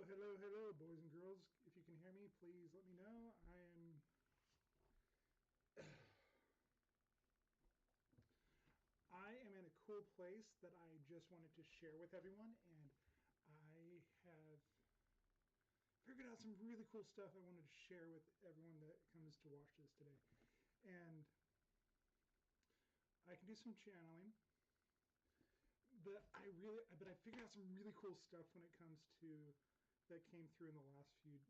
Hello, boys and girls. If you can hear me, please let me know. I am in a cool place that I just wanted to share with everyone, and I have figured out some really cool stuff I wanted to share with everyone that comes to watch this today. And I can do some channeling, but I figured out some really cool stuff when it comes to that came through in the last few.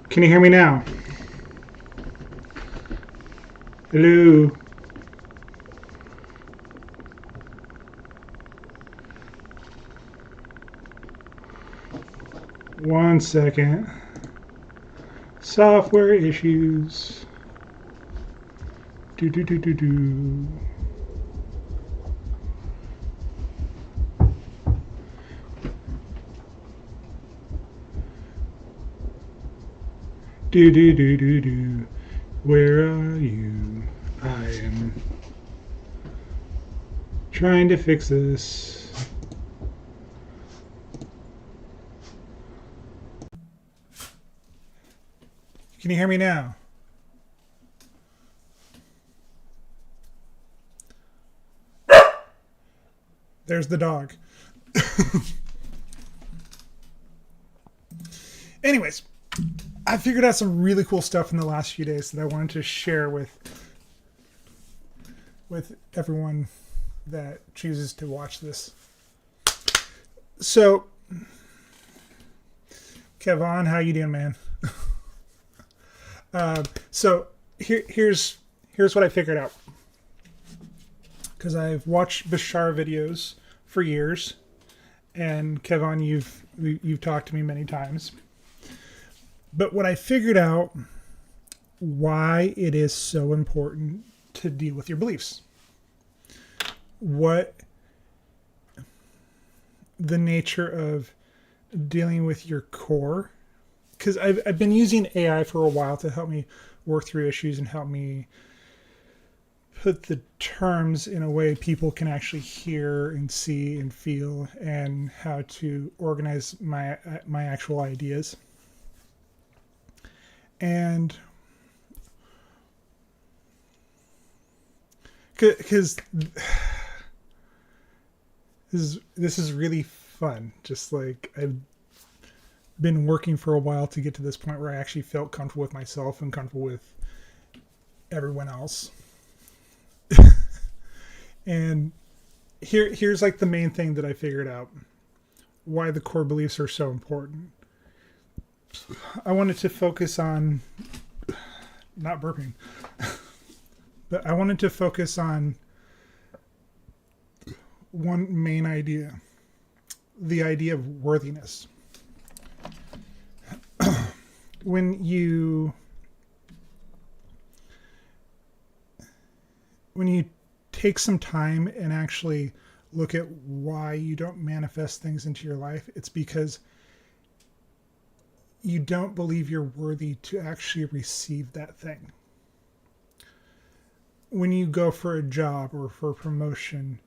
Can you hear me now? Hello. One second. Software issues. Do do do do do. Do do do do do. Where are you? I am trying to fix this. Can you hear me now? There's the dog. Anyways, I figured out some really cool stuff in the last few days that I wanted to share with everyone that chooses to watch this. So, Kevon, how you doing, man? So here's what I figured out, because I've watched Bashar videos for years, and Kevon, you've talked to me many times. But what I figured out, why it is so important to deal with your beliefs, what the nature of dealing with your core, because I've been using AI for a while to help me work through issues and help me put the terms in a way people can actually hear and see and feel, and how to organize my actual ideas. And because this is really fun, just like I've been working for a while to get to this point where I actually felt comfortable with myself and comfortable with everyone else. And here's like the main thing that I figured out, why the core beliefs are so important. I wanted to focus on, not burping, but I wanted to focus on one main idea, the idea of worthiness. When you take some time and actually look at why you don't manifest things into your life, it's because you don't believe you're worthy to actually receive that thing. When you go for a job or for a promotion,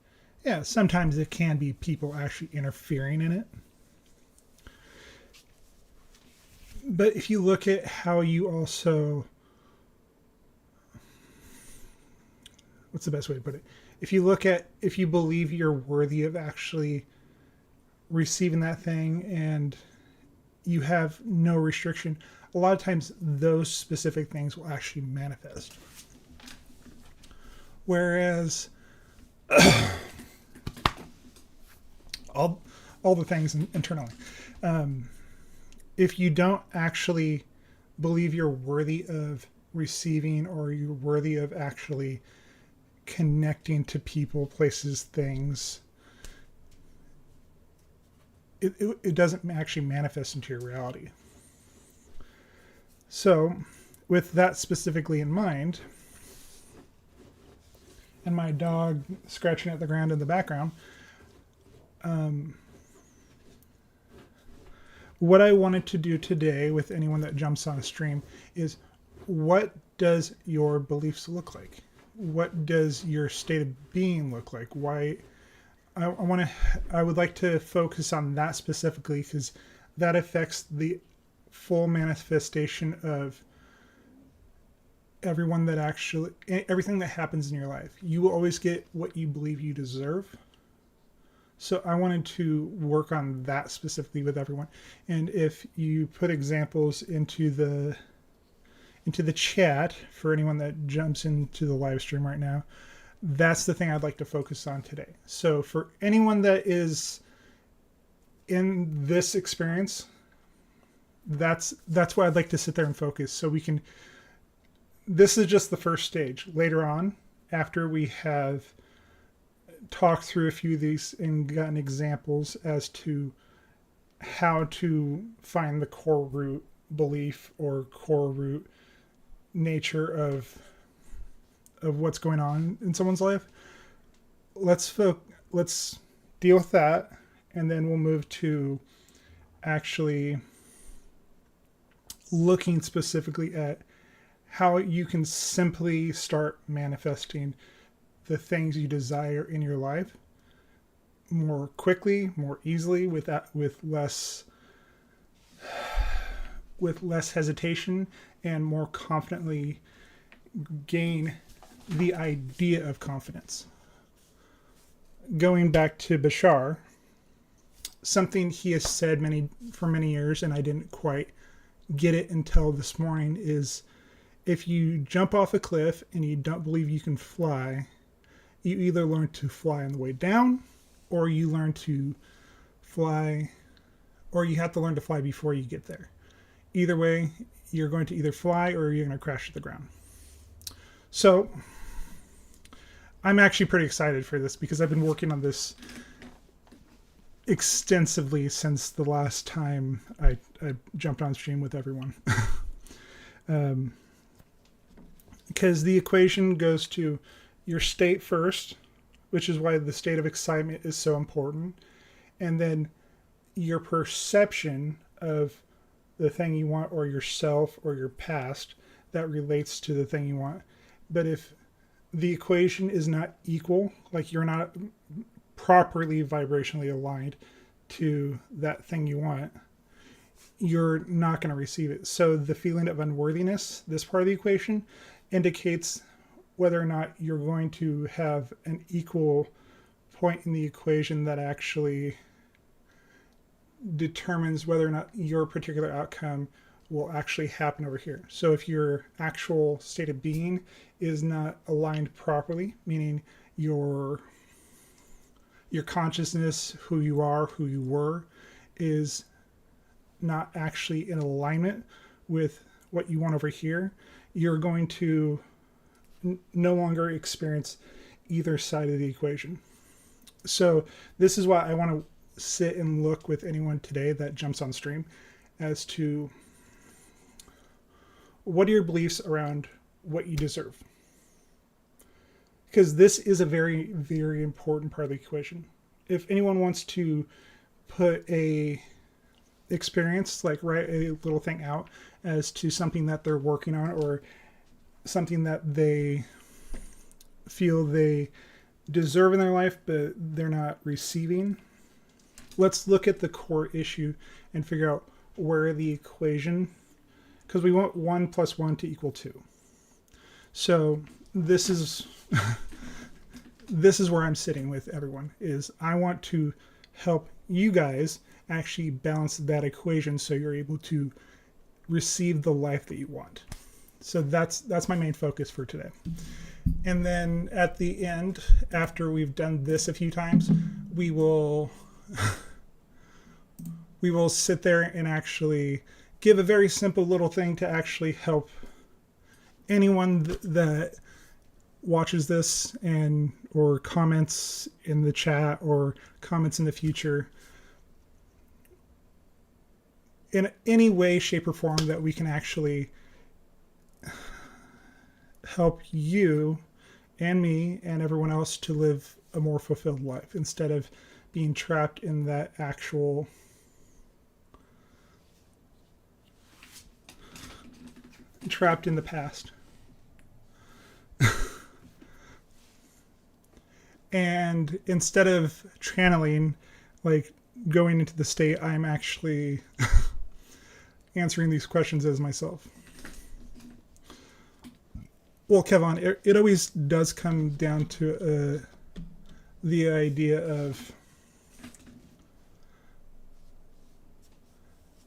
yeah, sometimes it can be people actually interfering in it. But if you look at how you also, what's the best way to put it? If you believe you're worthy of actually receiving that thing, and you have no restriction, a lot of times those specific things will actually manifest. Whereas all the things internally, if you don't actually believe you're worthy of receiving, or you're worthy of actually connecting to people, places, things, it doesn't actually manifest into your reality. So, with that specifically in mind, and my dog scratching at the ground in the background, what I wanted to do today with anyone that jumps on a stream is, what does your beliefs look like? what does your state of being look like? Why I would like to focus on that specifically because that affects the full manifestation of everyone that actually everything that happens in your life. You will always get what you believe you deserve. So I wanted to work on that specifically with everyone. And if you put examples into the chat for anyone that jumps into the live stream right now, that's the thing I'd like to focus on today. So for anyone that is in this experience, that's why I'd like to sit there and focus so we can. This is just the first stage. Later on, after we have talked through a few of these and gotten examples as to how to find the core root belief or core root nature of what's going on in someone's life, let's deal with that, and then we'll move to actually looking specifically at how you can simply start manifesting the things you desire in your life more quickly, more easily, with less hesitation, and more confidently gain the idea of confidence. Going back to Bashar, something he has said for many years, and I didn't quite get it until this morning, is if you jump off a cliff and you don't believe you can fly, you either learn to fly on the way down, or you learn to fly, or you have to learn to fly before you get there. Either way, you're going to either fly or you're going to crash to the ground. So I'm actually pretty excited for this because I've been working on this extensively since the last time I jumped on stream with everyone. Because the equation goes to your state first, which is why the state of excitement is so important, and then your perception of the thing you want, or yourself or your past that relates to the thing you want. But if the equation is not equal, like you're not properly vibrationally aligned to that thing you want, you're not going to receive it. So the feeling of unworthiness, this part of the equation, indicates whether or not you're going to have an equal point in the equation that actually determines whether or not your particular outcome will actually happen over here. So if your actual state of being is not aligned properly, meaning your consciousness, who you are, who you were, is not actually in alignment with what you want over here, you're going to no longer experience either side of the equation. So this is why I want to sit and look with anyone today that jumps on stream as to what are your beliefs around what you deserve. Because this is a very, very important part of the equation. If anyone wants to put a experience, like write a little thing out as to something that they're working on, or something that they feel they deserve in their life but they're not receiving, let's look at the core issue and figure out where the equation, because we want 1 + 1 to equal 2. So this is this is where I'm sitting with everyone, is I want to help you guys actually balance that equation so you're able to receive the life that you want. So that's my main focus for today. And then at the end, after we've done this a few times, we will sit there and actually give a very simple little thing to actually help anyone that watches this and or comments in the chat or comments in the future in any way, shape, or form that we can actually help you and me and everyone else to live a more fulfilled life instead of being trapped in that actual trapped in the past. And instead of channeling, like going into the state, I'm actually answering these questions as myself. Well, Kevin, it always does come down to the idea of,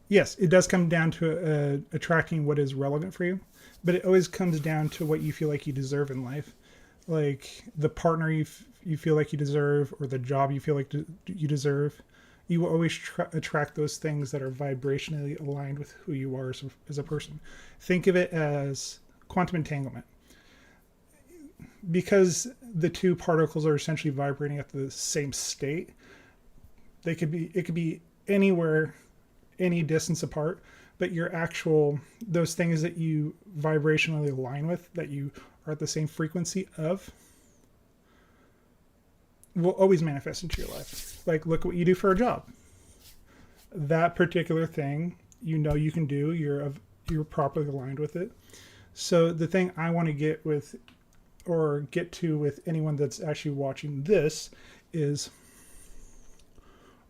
yes, it does come down to attracting what is relevant for you, but it always comes down to what you feel like you deserve in life. Like the partner you feel like you deserve, or the job you feel like you deserve. You will always attract those things that are vibrationally aligned with who you are as a person. Think of it as quantum entanglement. Because the two particles are essentially vibrating at the same state, it could be anywhere, any distance apart, but your actual, those things that you vibrationally align with, that you are at the same frequency of, will always manifest into your life. Like, look what you do for a job. That particular thing, you can do, you're properly aligned with it. So the thing I want to get to with anyone that's actually watching this is,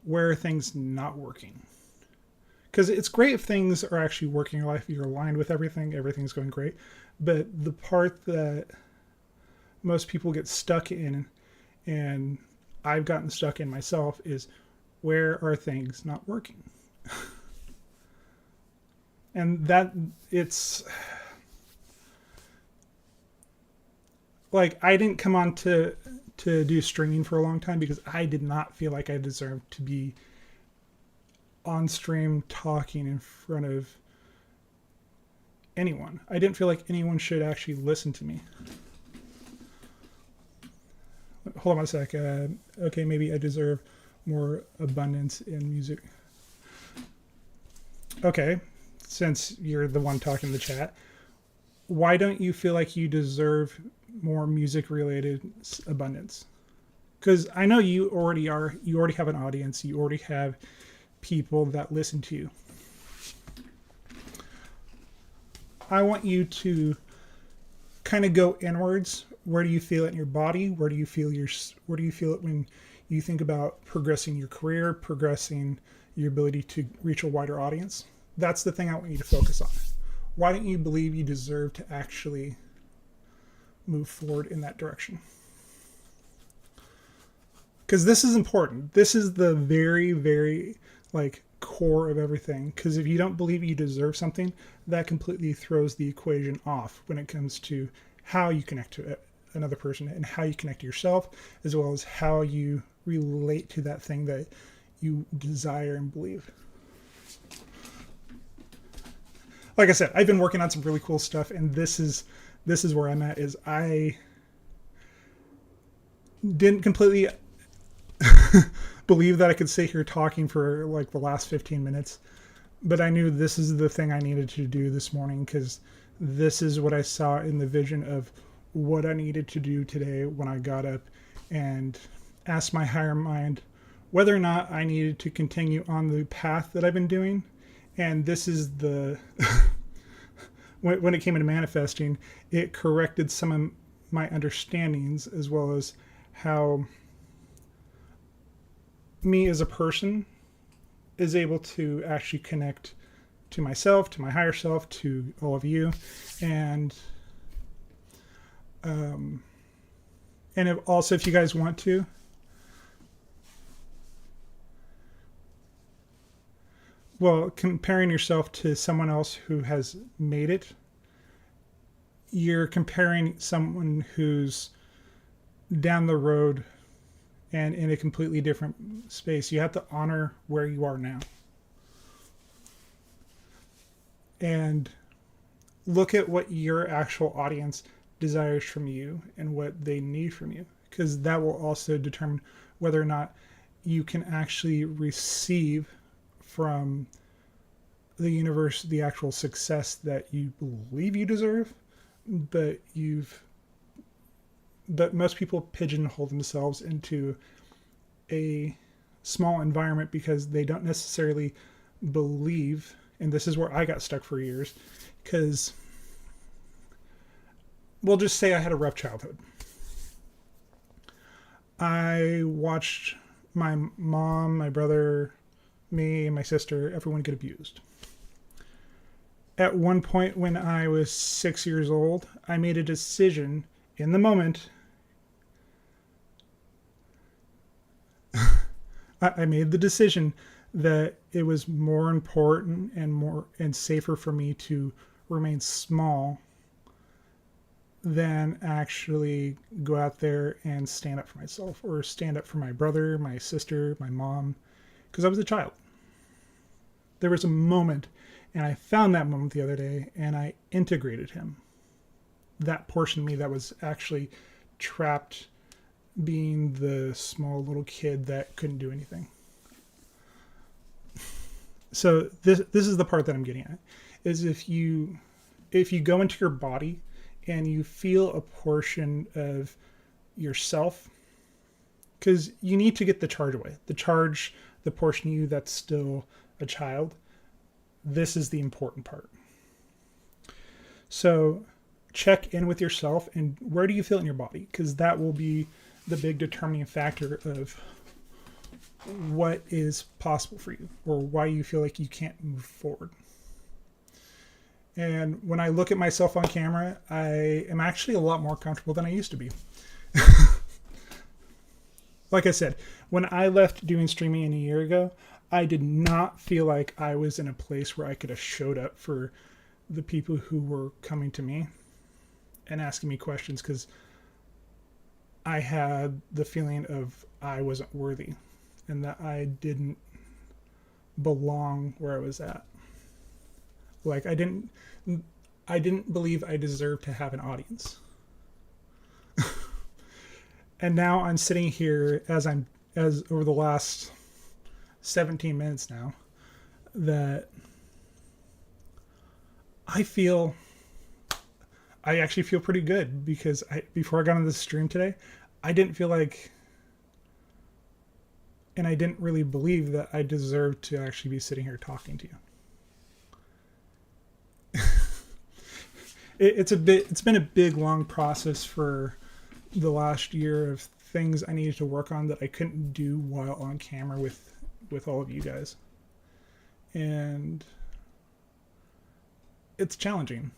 where are things not working? Because it's great if things are actually working in your life, you're aligned with everything's going great. But the part that most people get stuck in, and I've gotten stuck in myself, is, where are things not working? And that, it's like, I didn't come on to do streaming for a long time because I did not feel like I deserved to be on stream talking in front of anyone. I didn't feel like anyone should actually listen to me. Hold on a sec. Okay, maybe I deserve more abundance in music. Okay, since you're the one talking in the chat, why don't you feel like you deserve more music related abundance? Because I know you already have an audience, you already have people that listen to you. I want you to kind of go inwards. Where do you feel it in your body? Where do you feel it when you think about progressing your career, progressing your ability to reach a wider audience? That's the thing I want you to focus on. Why don't you believe you deserve to actually move forward in that direction? Because this is important. This is the very, very core of everything. Because if you don't believe you deserve something, that completely throws the equation off when it comes to how you connect to another person and how you connect to yourself, as well as how you relate to that thing that you desire and believe. Like I said, I've been working on some really cool stuff, and this is where I'm at. Is I didn't completely believe that I could sit here talking for the last 15 minutes, but I knew this is the thing I needed to do this morning, because this is what I saw in the vision of what I needed to do today when I got up and asked my higher mind whether or not I needed to continue on the path that I've been doing. And this is the when it came into manifesting, it corrected some of my understandings, as well as how me as a person is able to actually connect to myself, to my higher self, to all of you. And if you guys want to, comparing yourself to someone else who has made it, you're comparing someone who's down the road and in a completely different space. You have to honor where you are now. And look at what your actual audience desires from you and what they need from you, because that will also determine whether or not you can actually receive from the universe the actual success that you believe you deserve. But most people pigeonhole themselves into a small environment because they don't necessarily believe, and this is where I got stuck for years, because we'll just say I had a rough childhood. I watched my mom, my brother, me, and my sister, everyone get abused. At one point when I was 6 years old, I made a decision in the moment. I made the decision that it was more important and safer for me to remain small than actually go out there and stand up for myself or stand up for my brother, my sister, my mom, because I was a child. There was a moment, and I found that moment the other day, and I integrated him. That portion of me that was actually trapped being the small little kid that couldn't do anything. So this is the part that I'm getting at, is if you go into your body and you feel a portion of yourself, because you need to get the charge away. The portion of you that's still a child. This is the important part. So check in with yourself and where do you feel in your body? Because that will be the big determining factor of what is possible for you or why you feel like you can't move forward. And when I look at myself on camera, I am actually a lot more comfortable than I used to be. Like I said, when I left doing streaming a year ago, I did not feel like I was in a place where I could have showed up for the people who were coming to me and asking me questions, because I had the feeling of I wasn't worthy and that I didn't belong where I was at. Like I didn't believe I deserved to have an audience. And now I'm sitting here as over the last 17 minutes now that I actually feel pretty good, because before I got on this stream today, I didn't feel like, and I didn't really believe that I deserved to actually be sitting here talking to you. It's been a big, long process for the last year of things I needed to work on that I couldn't do while on camera with all of you guys. And it's challenging.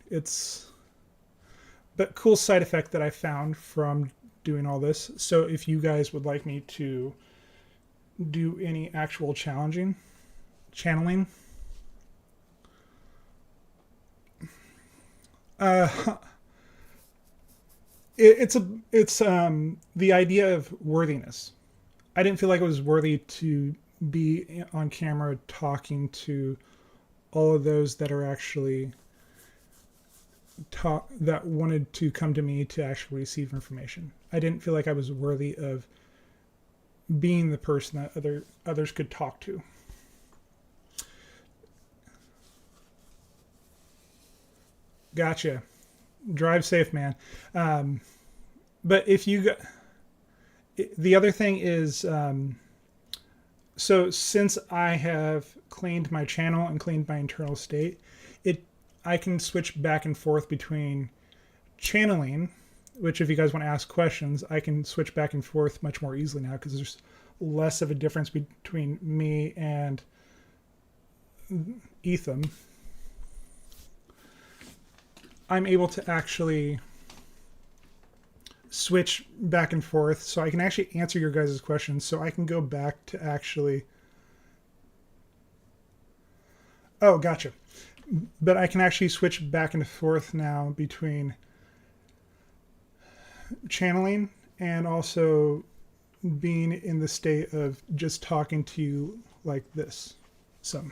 But cool side effect that I found from doing all this. So if you guys would like me to do any actual channeling, it's the idea of worthiness. I didn't feel like I was worthy to be on camera talking to all of those that are actually that wanted to come to me to actually receive information. I didn't feel like I was worthy of being the person that others could talk to. Gotcha. Drive safe, man. But if you got, the other thing is, so since I have cleaned my channel and cleaned my internal state, I can switch back and forth between channeling, which if you guys want to ask questions, I can switch back and forth much more easily now, because there's less of a difference between me and Etham. I'm able to actually switch back and forth, so I can actually answer your guys' questions, so I can go back to actually... Oh, gotcha. But I can actually switch back and forth now between channeling and also being in the state of just talking to you like this. So,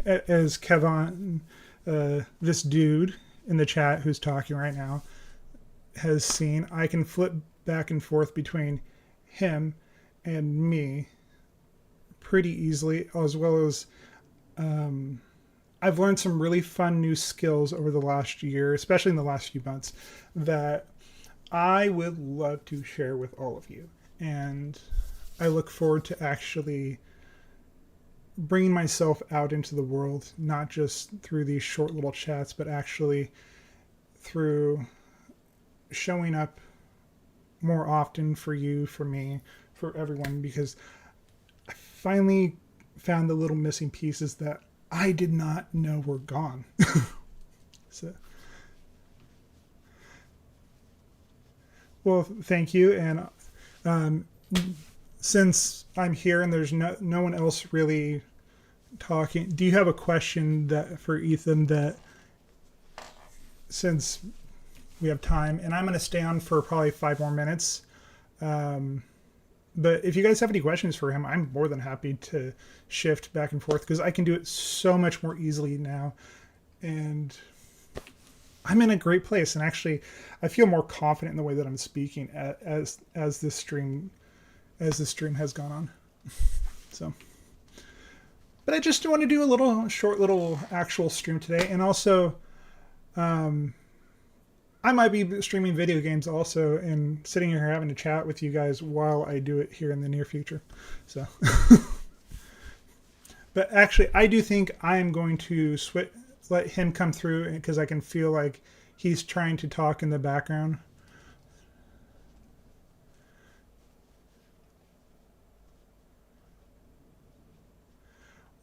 as Kevin, this dude in the chat who's talking right now, has seen, I can flip back and forth between him and me pretty easily, as well as I've learned some really fun new skills over the last year, especially in the last few months, that I would love to share with all of you. And I look forward to actually bringing myself out into the world, not just through these short little chats, but actually through showing up more often for you, for me, for everyone, because I finally found the little missing pieces that I did not know were gone. So, well, thank you. And um, since I'm here and there's no one else really talking, do you have a question that for Ethan that since we have time, and I'm going to stay on for probably 5 more minutes. But if you guys have any questions for him, I'm more than happy to shift back and forth because I can do it so much more easily now. And I'm in a great place. And actually, I feel more confident in the way that I'm speaking as this stream has gone on. So, but I just want to do a short little actual stream today, and also I might be streaming video games also and sitting here having a chat with you guys while I do it here in the near future. So, but actually, I do think I'm going to let him come through because I can feel like he's trying to talk in the background.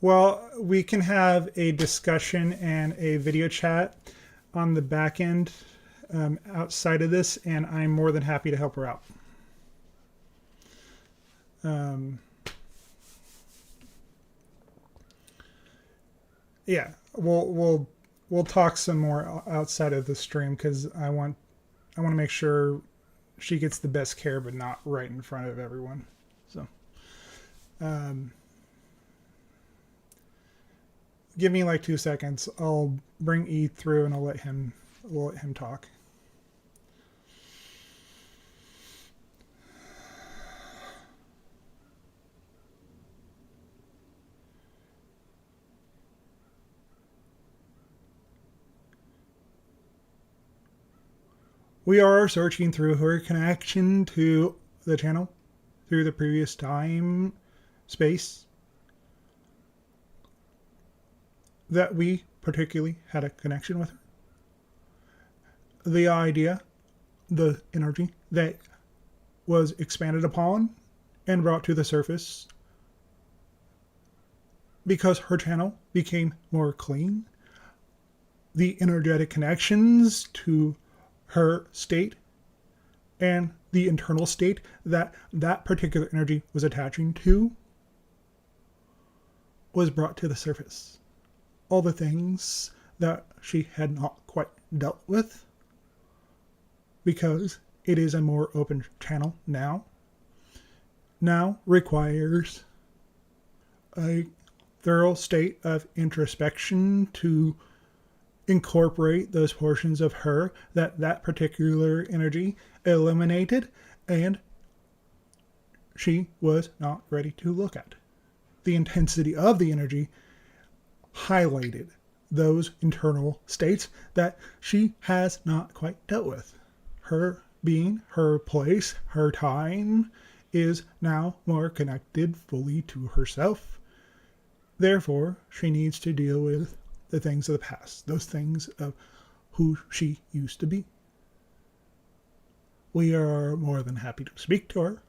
Well, we can have a discussion and a video chat on the back end outside of this, and I'm more than happy to help her out. Yeah, we'll talk some more outside of the stream because I want to make sure she gets the best care, but not right in front of everyone. So, give me like 2 seconds. I'll bring E through and we'll let him talk. We are searching through her connection to the channel through the previous time space that we particularly had a connection with her. The idea, the energy that was expanded upon and brought to the surface because her channel became more clean. The energetic connections to her state and the internal state that that particular energy was attaching to was brought to the surface. All the things that she had not quite dealt with because it is a more open channel now requires a thorough state of introspection to incorporate those portions of her that particular energy eliminated and she was not ready to look at. The intensity of the energy highlighted those internal states that she has not quite dealt with. Her being, her place, her time is now more connected fully to herself. Therefore, she needs to deal with the things of the past, those things of who she used to be. We are more than happy to speak to her.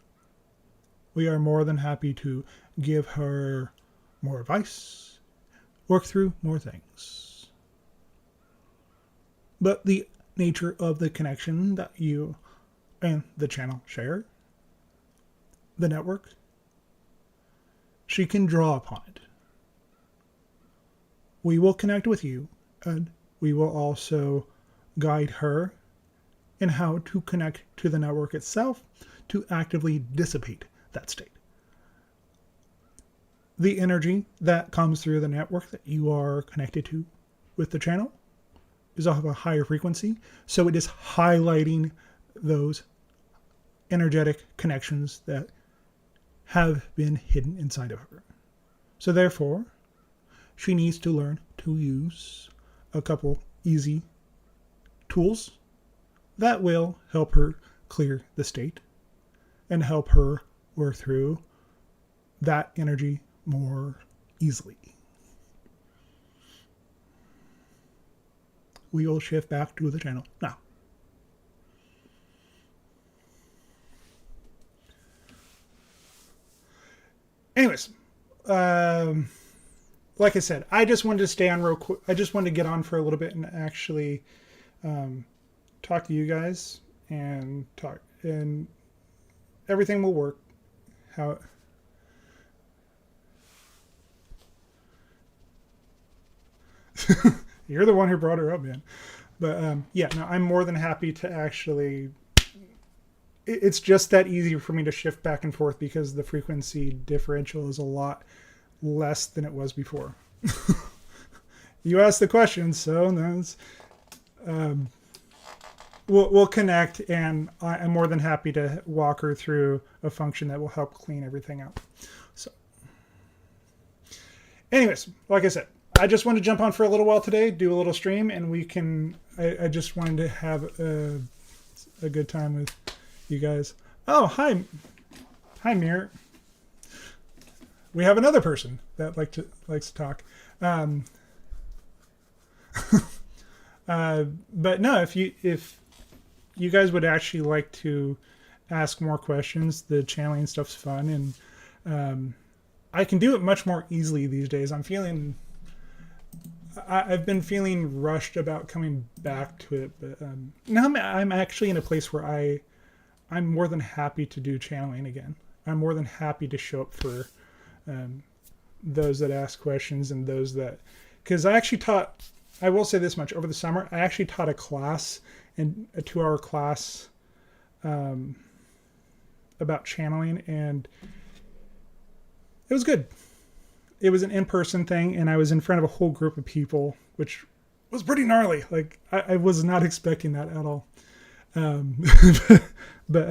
We are more than happy to give her more advice, work through more things. But the nature of the connection that you and the channel share, the network, she can draw upon it. We will connect with you, and we will also guide her in how to connect to the network itself to actively dissipate that state. The energy that comes through the network that you are connected to with the channel is of a higher frequency, so it is highlighting those energetic connections that have been hidden inside of her. So therefore, she needs to learn to use a couple easy tools that will help her clear the state and help her work through that energy more easily. We will shift back to the channel now. Anyways, um, like I said, I just wanted to stay on real quick. I just wanted to get on for a little bit and actually talk to you guys and talk, and everything will work. How you're the one who brought her up, man. But yeah, no, I'm more than happy to actually. It's just that easy for me to shift back and forth because the frequency differential is a lot less than it was before. You asked the question, so that's, we'll connect, and I'm more than happy to walk her through a function that will help clean everything out. So, anyways, like I said, I just wanted to jump on for a little while today, do a little stream, and we can. I just wanted to have a good time with you guys. Oh, hi, Mir. We have another person that likes to talk. But no, if you guys would actually like to ask more questions, the channeling stuff's fun, and I can do it much more easily these days. I've been feeling rushed about coming back to it, but now I'm actually in a place where I'm more than happy to do channeling again. I'm more than happy to show up for those that ask questions and those that, because I actually taught. I will say this much: over the summer, I actually taught a class, and a 2-hour class about channeling, and it was good. It was an in-person thing, and I was in front of a whole group of people, which was pretty gnarly. Like I was not expecting that at all. But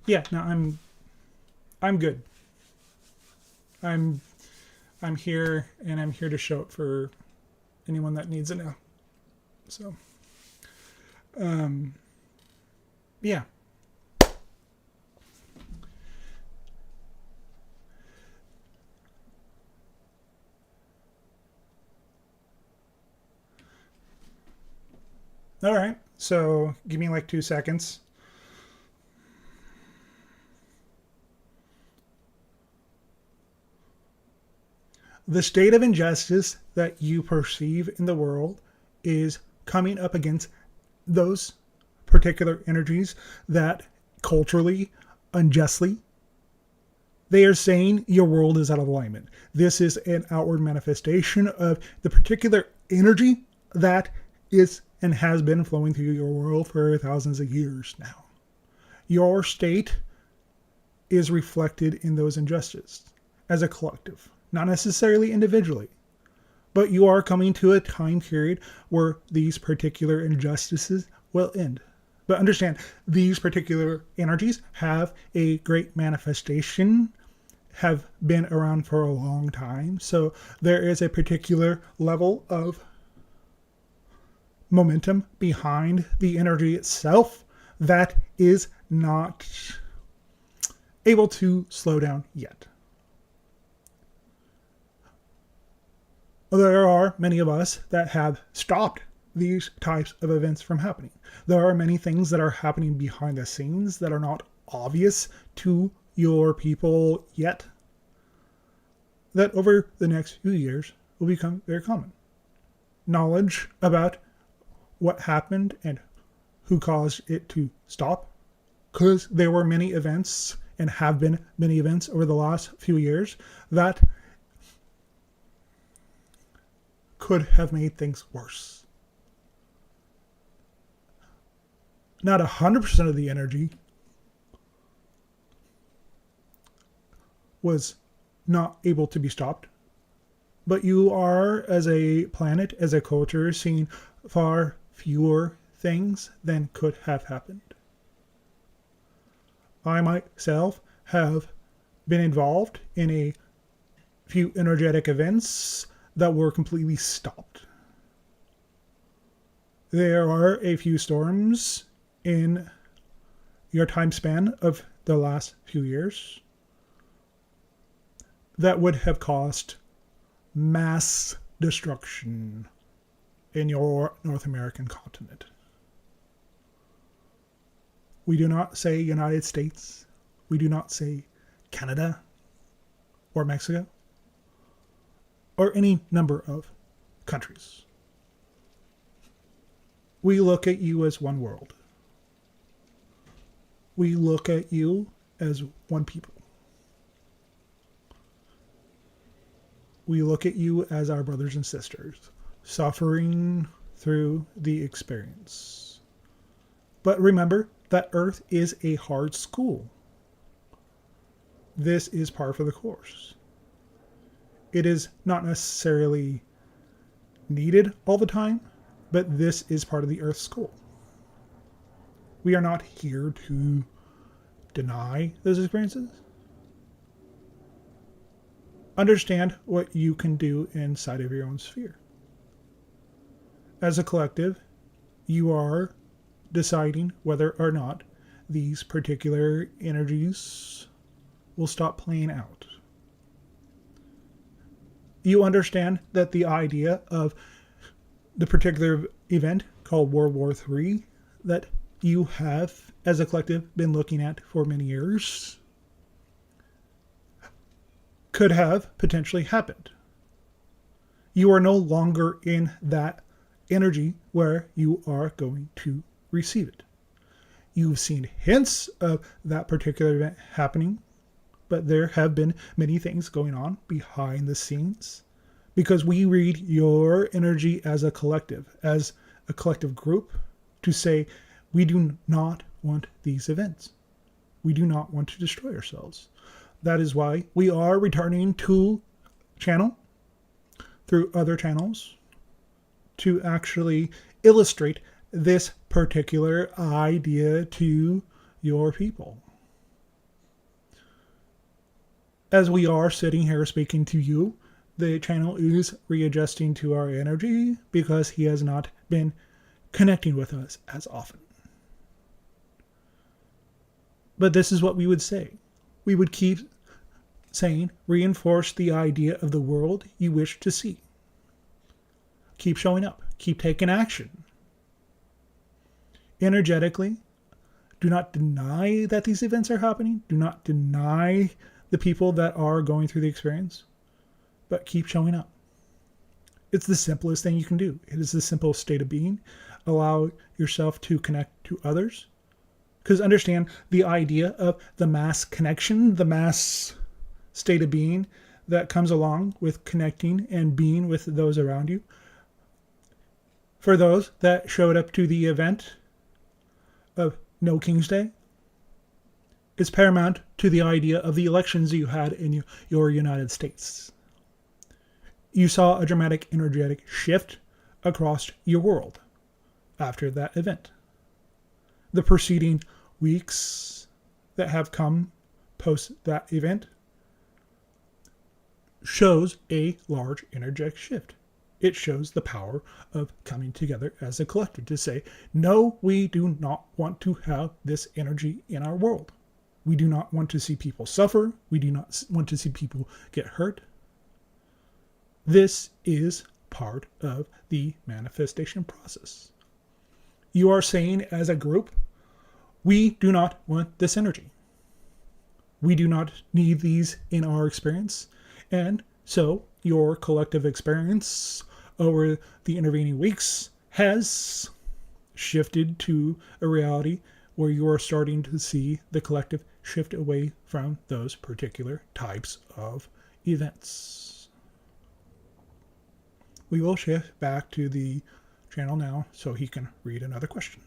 yeah, no, I'm good. I'm here, and I'm here to show up for anyone that needs it now. So, yeah. All right. So give me like 2 seconds. The state of injustice that you perceive in the world is coming up against those particular energies that culturally, unjustly, they are saying your world is out of alignment. This is an outward manifestation of the particular energy that is and has been flowing through your world for thousands of years now. Your state is reflected in those injustices as a collective, not necessarily individually, but you are coming to a time period where these particular injustices will end. But understand, these particular energies have a great manifestation, have been around for a long time. So there is a particular level of momentum behind the energy itself that is not able to slow down yet. There are many of us that have stopped these types of events from happening. There are many things that are happening behind the scenes that are not obvious to your people yet, that over the next few years will become very common. Knowledge about what happened and who caused it to stop, because there were many events and have been many events over the last few years that could have made things worse. Not 100% of the energy was not able to be stopped, but you are, as a planet, as a culture, seeing far fewer things than could have happened. I myself have been involved in a few energetic events that were completely stopped. There are a few storms in your time span of the last few years that would have caused mass destruction in your North American continent. We do not say United States. We do not say Canada or Mexico or any number of countries. We look at you as one world. We look at you as one people. We look at you as our brothers and sisters, suffering through the experience. But remember that Earth is a hard school. This is par for the course. It is not necessarily needed all the time, but this is part of the Earth school. We are not here to deny those experiences. Understand what you can do inside of your own sphere. As a collective, you are deciding whether or not these particular energies will stop playing out. You understand that the idea of the particular event called World War III that you have, as a collective, been looking at for many years could have potentially happened. You are no longer in that energy where you are going to receive it. You've seen hints of that particular event happening, but there have been many things going on behind the scenes because we read your energy as a collective group to say, we do not want these events. We do not want to destroy ourselves. That is why we are returning to channel through other channels to actually illustrate this particular idea to your people. As we are sitting here speaking to you, the channel is readjusting to our energy because he has not been connecting with us as often. But this is what we would say. We would keep saying, reinforce the idea of the world you wish to see. Keep showing up. Keep taking action. Energetically, do not deny that these events are happening. Do not deny the people that are going through the experience. But keep showing up. It's the simplest thing you can do. It is the simple state of being. Allow yourself to connect to others. Because understand the idea of the mass connection, the mass state of being that comes along with connecting and being with those around you. For those that showed up to the event of No King's Day, it's paramount to the idea of the elections you had in your United States. You saw a dramatic energetic shift across your world after that event. The preceding weeks that have come post that event shows a large energetic shift. It shows the power of coming together as a collective to say, no, we do not want to have this energy in our world. We do not want to see people suffer. We do not want to see people get hurt. This is part of the manifestation process. You are saying as a group, we do not want this energy. We do not need these in our experience. And so your collective experience over the intervening weeks has shifted to a reality where you are starting to see the collective shift away from those particular types of events. We will shift back to the channel now so he can read another question.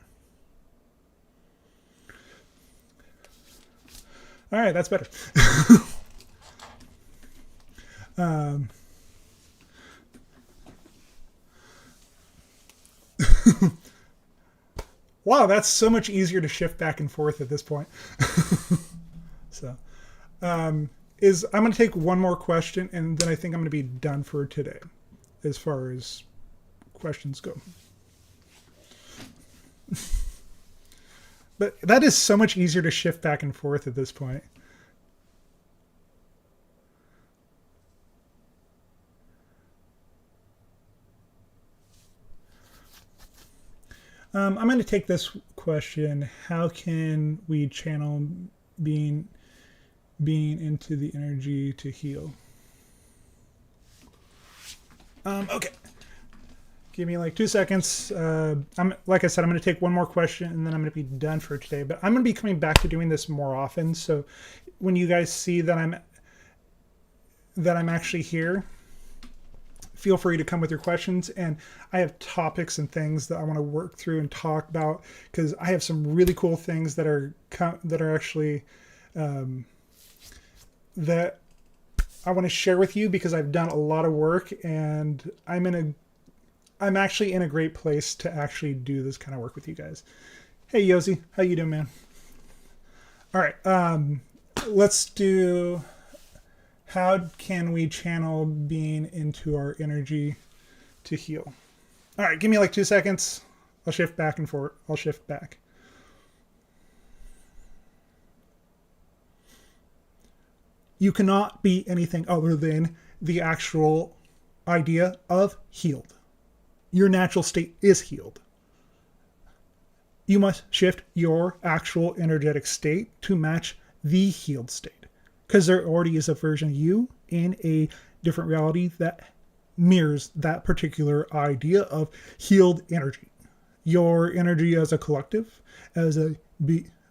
All right, that's better. Wow, that's so much easier to shift back and forth at this point. So, I'm going to take one more question, and then I think I'm going to be done for today, as far as questions go. But that is so much easier to shift back and forth at this point. I'm going to take this question. How can we channel being being into the energy to heal. Okay. Give me like 2 seconds. Like I said, I'm going to take one more question and then I'm going to be done for today. But I'm going to be coming back to doing this more often. So when you guys see that I'm actually here, feel free to come with your questions. And I have topics and things that I want to work through and talk about, because I have some really cool things that are actually that I want to share with you, because I've done a lot of work and I'm actually in a great place to actually do this kind of work with you guys. Hey Yosi, how you doing, man? All right, let's do, how can we channel being into our energy to heal? All right, give me like 2 seconds. I'll shift back and forth. I'll shift back. You cannot be anything other than the actual idea of healed. Your natural state is healed. You must shift your actual energetic state to match the healed state, because there already is a version of you in a different reality that mirrors that particular idea of healed energy. Your energy as a collective, as a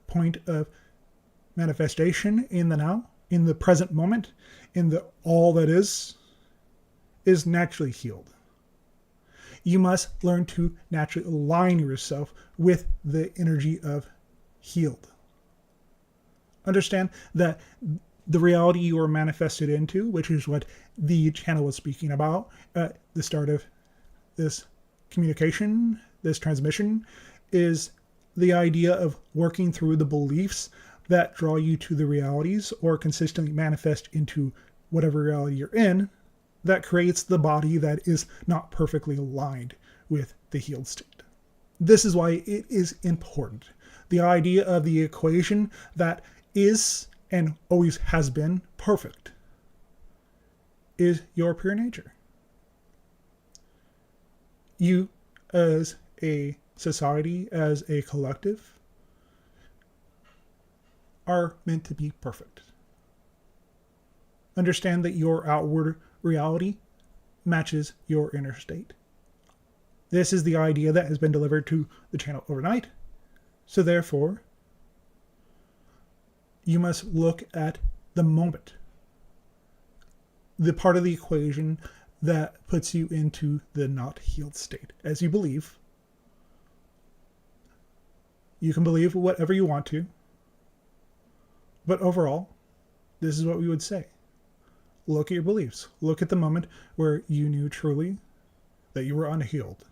point of manifestation in the now, in the present moment, in the all that is naturally healed. You must learn to naturally align yourself with the energy of healed. Understand that the reality you are manifested into, which is what the channel was speaking about at the start of this communication, this transmission, is the idea of working through the beliefs that draw you to the realities or consistently manifest into whatever reality you're in, that creates the body that is not perfectly aligned with the healed state. This is why it is important. The idea of the equation that is and always has been perfect is your pure nature. You, as a society, as a collective, are meant to be perfect. Understand that your outward reality matches your inner state. This is the idea that has been delivered to the channel overnight. So therefore, you must look at the moment, the part of the equation that puts you into the not healed state. As you believe, you can believe whatever you want to, but overall, this is what we would say. Look at your beliefs. Look at the moment where you knew truly that you were unhealed.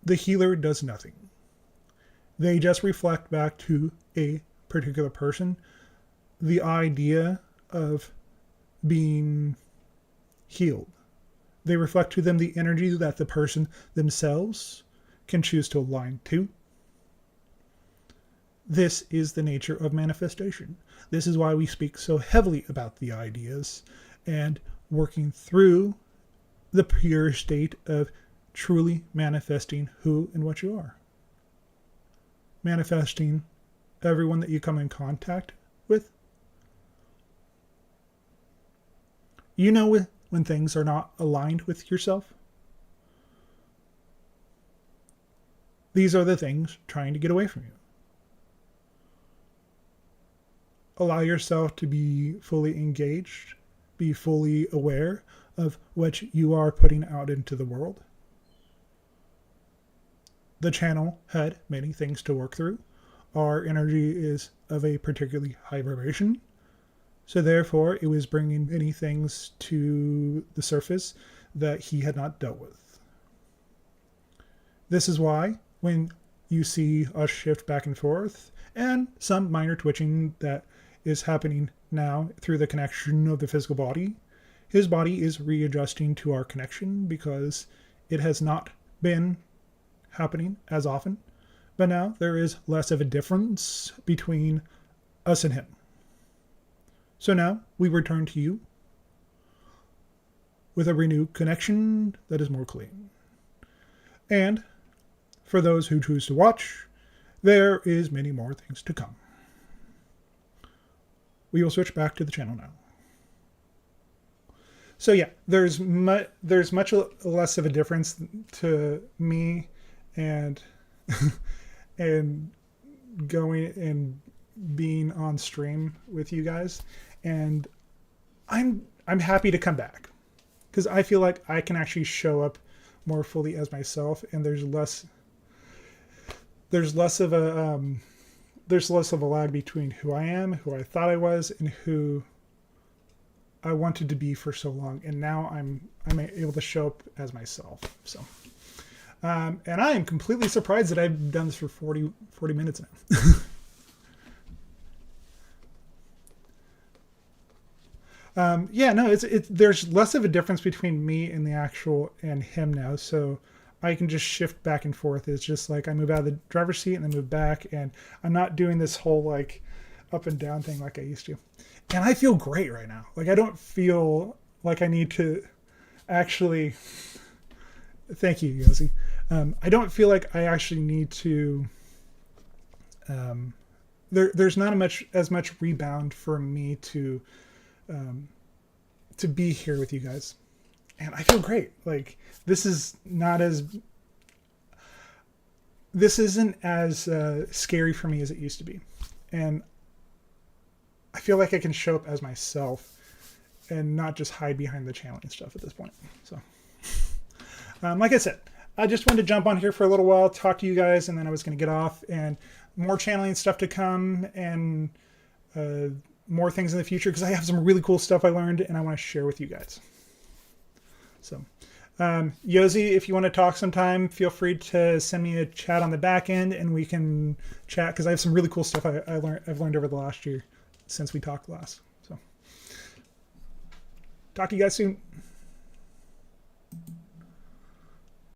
The healer does nothing. They just reflect back to a particular person the idea of being healed. They reflect to them the energy that the person themselves can choose to align to. This is the nature of manifestation. This is why we speak so heavily about the ideas and working through the pure state of truly manifesting who and what you are. Manifesting everyone that you come in contact with. You know when things are not aligned with yourself. These are the things trying to get away from you. Allow yourself to be fully engaged, be fully aware of what you are putting out into the world. The channel had many things to work through. Our energy is of a particularly high vibration, so therefore it was bringing many things to the surface that he had not dealt with. This is why when you see us shift back and forth, and some minor twitching that is happening now through the connection of the physical body, his body is readjusting to our connection because it has not been happening as often, but now there is less of a difference between us and him. So now we return to you with a renewed connection that is more clean. And for those who choose to watch, there is many more things to come. We will switch back to the channel now. So yeah, there's much less of a difference to me and and going and being on stream with you guys, and I'm happy to come back because I feel like I can actually show up more fully as myself, and there's less of a lag between who I am, who I thought I was, and who I wanted to be for so long, and now I'm able to show up as myself. So, and I am completely surprised that I've done this for 40 minutes now. Yeah, no, it's there's less of a difference between me and the actual and him now, so I can just shift back and forth. It's just like I move out of the driver's seat and then move back, and I'm not doing this whole like up and down thing like I used to. And I feel great right now. Like I don't feel like I need to actually. Thank you, Yosi. I don't feel like I actually need to. There's not as much rebound for me to be here with you guys, and I feel great. Like this isn't as scary for me as it used to be, and I feel like I can show up as myself and not just hide behind the channeling stuff at this point. So, like I said, I just wanted to jump on here for a little while, talk to you guys, and then I was going to get off, and more channeling stuff to come, and more things in the future, because I have some really cool stuff I learned and I want to share with you guys. So, Yosi, if you want to talk sometime, feel free to send me a chat on the back end and we can chat, because I have some really cool stuff I've learned over the last year since we talked last. So, talk to you guys soon.